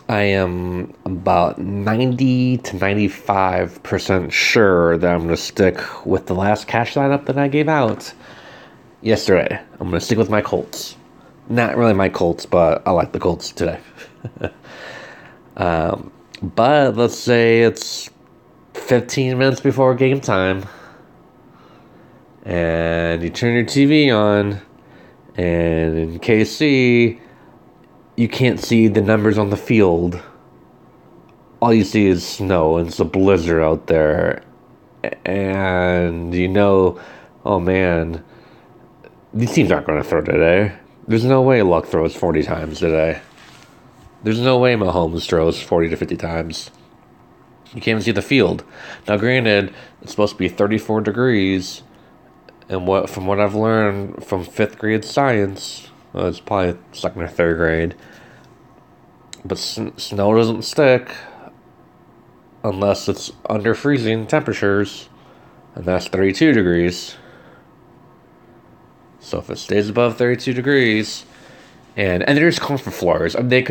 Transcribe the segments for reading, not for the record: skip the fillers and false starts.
I am about 90 to 95% sure that I'm going to stick with the last cash lineup that I gave out yesterday. I'm going to stick with my Colts. Not really my Colts, but I like the Colts today. But let's say it's 15 minutes before game time, and you turn your TV on, and in KC, you can't see the numbers on the field. All you see is snow, and it's a blizzard out there. And oh man, these teams aren't going to throw today. There's no way Luck throws 40 times today. There's no way Mahomes throws 40 to 50 times. You can't even see the field. Now, granted, it's supposed to be 34 degrees, and from what I've learned from 5th grade science, it's probably 2nd or 3rd grade, but snow doesn't stick unless it's under freezing temperatures, and that's 32 degrees. So if it stays above 32 degrees, and they're just calling for flurries. They're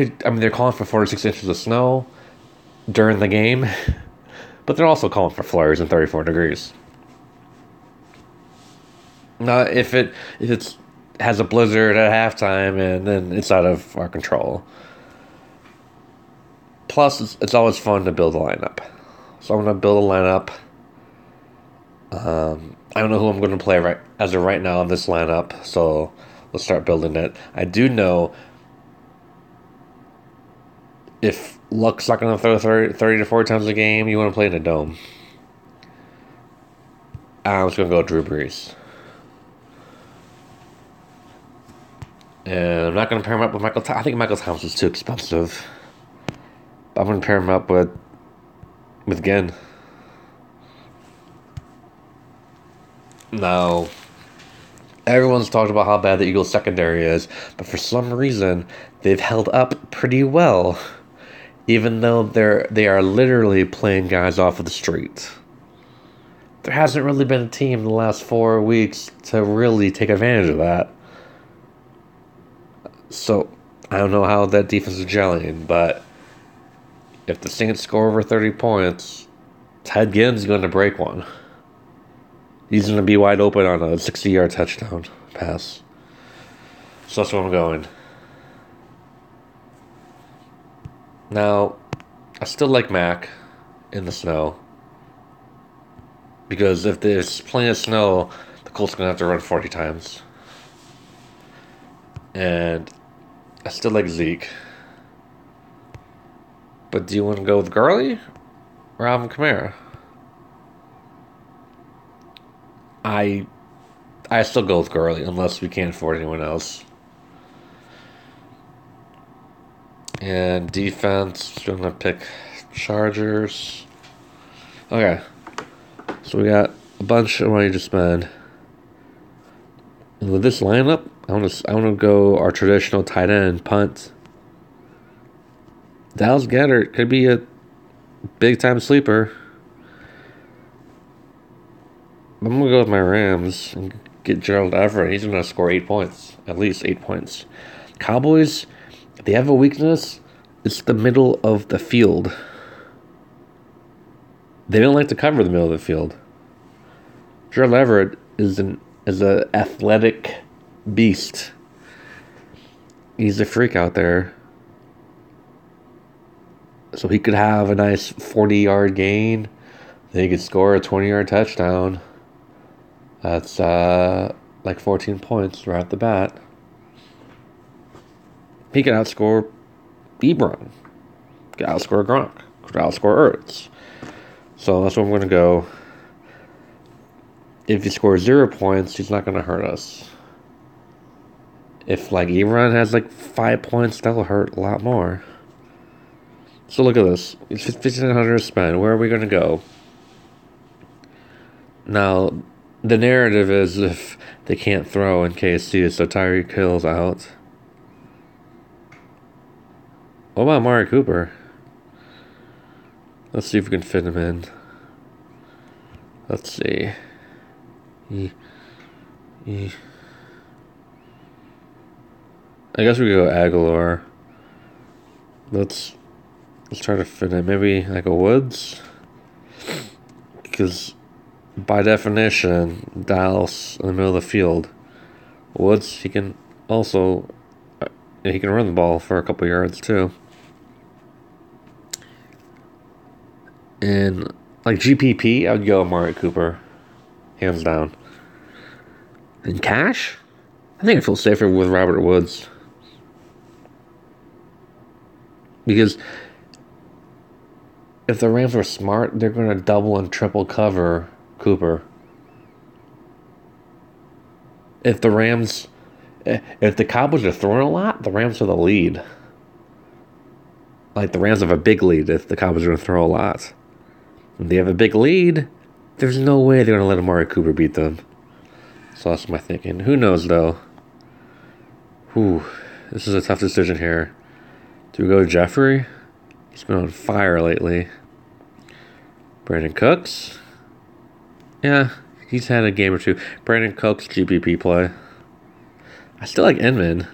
calling for 4 to 6 inches of snow during the game, but they're also calling for flurries in 34 degrees. Now, if it has a blizzard at halftime, and then it's out of our control. Plus, it's always fun to build a lineup. So I'm going to build a lineup. I don't know who I'm going to play as of right now in this lineup, so let's start building it. I do know if Luck's not going to throw 30 to 40 times a game, you want to play in a dome. I'm just going to go Drew Brees. And I'm not going to pair him up with Michael Thomas. I think Michael Thomas is too expensive. I'm going to pair him up with Ginn. Now, everyone's talked about how bad the Eagles' secondary is, but for some reason, they've held up pretty well, even though they are literally playing guys off of the street. There hasn't really been a team in the last 4 weeks to really take advantage of that. So, I don't know how that defense is gelling, but if the Saints score over 30 points, Ted Ginn's going to break one. He's going to be wide open on a 60-yard touchdown pass. So that's where I'm going. Now, I still like Mac in the snow. Because if there's plenty of snow, the Colts are going to have to run 40 times. And I still like Zeke. But do you want to go with Gurley or Alvin Kamara? I still go with Gurley unless we can't afford anyone else. And defense, we're going to pick Chargers. Okay. So we got a bunch of money to spend. And with this lineup, I want to go our traditional tight end punt. Dallas Goedert could be a big time sleeper. I'm going to go with my Rams and get Gerald Everett. He's going to score 8 points. At least 8 points. Cowboys, they have a weakness. It's the middle of the field. They don't like to cover the middle of the field. Gerald Everett is an athletic beast. He's a freak out there. So he could have a nice 40-yard gain. Then he could score a 20-yard touchdown. That's like 14 points right off the bat. He could outscore Ebron. Could outscore Gronk. Could outscore Ertz. So that's where I'm going to go. If he scores 0 points, he's not going to hurt us. If like Ebron has like 5 points, that'll hurt a lot more. So look at this. It's $1,500 to spend. Where are we going to go? Now, the narrative is if they can't throw in KC, so Tyreek Hill's out. What about Amari Cooper? Let's see if we can fit him in. Let's see. I guess we go Aguilar. Let's Let's try to fit in maybe like a Woods. Because by definition, Dallas in the middle of the field. Woods, he can also, he can run the ball for a couple yards too. And like GPP, I would go Amari Cooper, hands down. And cash, I think I feel safer with Robert Woods. Because if the Rams were smart, they're going to double and triple cover Cooper. If the Cowboys are throwing a lot, the Rams have the lead. Like, the Rams have a big lead if the Cowboys are going to throw a lot. If they have a big lead, there's no way they're going to let Amari Cooper beat them. So that's my thinking. Who knows, though? This is a tough decision here. Do we go Jeffrey? He's been on fire lately. Brandon Cooks? Yeah, he's had a game or two. Brandon Cooks, GPP play. I still like Inman.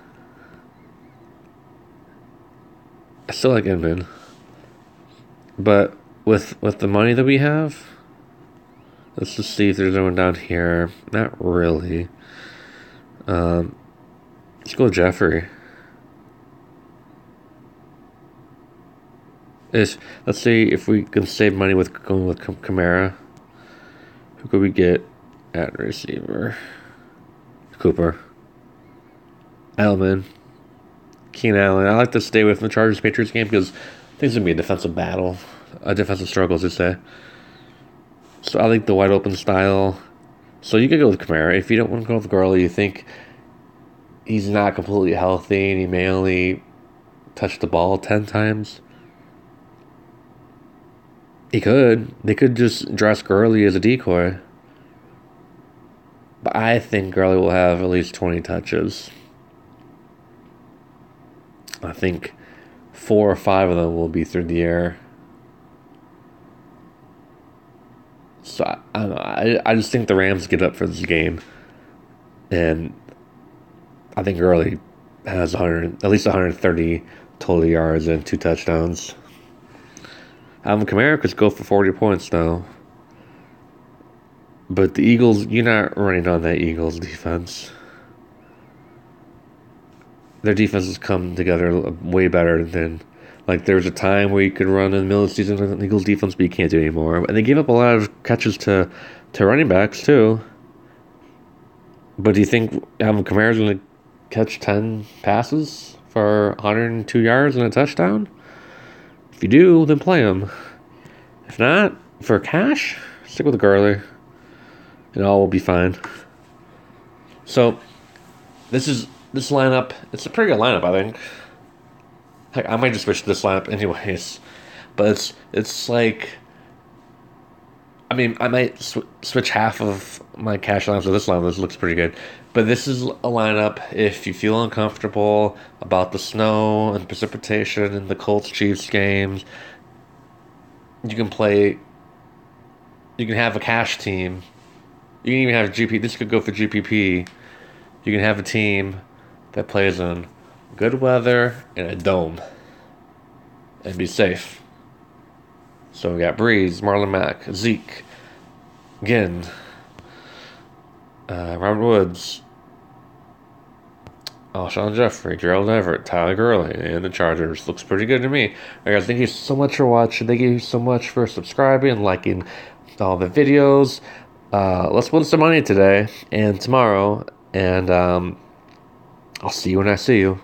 But with the money that we have, let's just see if there's anyone down here. Not really. Let's go Jeffrey. Let's see if we can save money with going with Kamara. Who could we get at receiver? Cooper. Edelman. Keenan Allen. I like to stay with the Chargers-Patriots game because I think it's going to be a defensive battle. A defensive struggle, as you say. So I like the wide open style. So you could go with Kamara. If you don't want to go with Gurley, you think he's not completely healthy and he may only touch the ball 10 times. He could. They could just dress Gurley as a decoy. But I think Gurley will have at least 20 touches. I think 4 or 5 of them will be through the air. So I don't know. I just think the Rams get up for this game. And I think Gurley has at least 130 total yards and 2 touchdowns. Alvin Kamara could go for 40 points, though. But the Eagles, you're not running on that Eagles defense. Their defense has come together way better than... Like, there was a time where you could run in the middle of the season with the Eagles defense, but you can't do it anymore. And they gave up a lot of catches to running backs, too. But do you think Alvin Kamara is going to catch 10 passes for 102 yards and a touchdown? If you do, then play him. If not, for cash, stick with Gurley. And all will be fine. So, this lineup, it's a pretty good lineup, I think. Heck, I might just switch this lineup anyways. But it's like... I mean, I might switch half of my cash lineups to this lineup. This looks pretty good. But this is a lineup if you feel uncomfortable about the snow and precipitation in the Colts-Chiefs games. You can play... You can have a cash team. You can even have GP. This could go for GPP. You can have a team that plays in good weather in a dome and be safe. So we got Breeze, Marlon Mack, Zeke, Ginn, Robert Woods, Alshon Jeffrey, Gerald Everett, Tyler Gurley, and the Chargers. Looks pretty good to me. All right, guys, thank you so much for watching. Thank you so much for subscribing and liking all the videos. Let's win some money today and tomorrow, and I'll see you when I see you.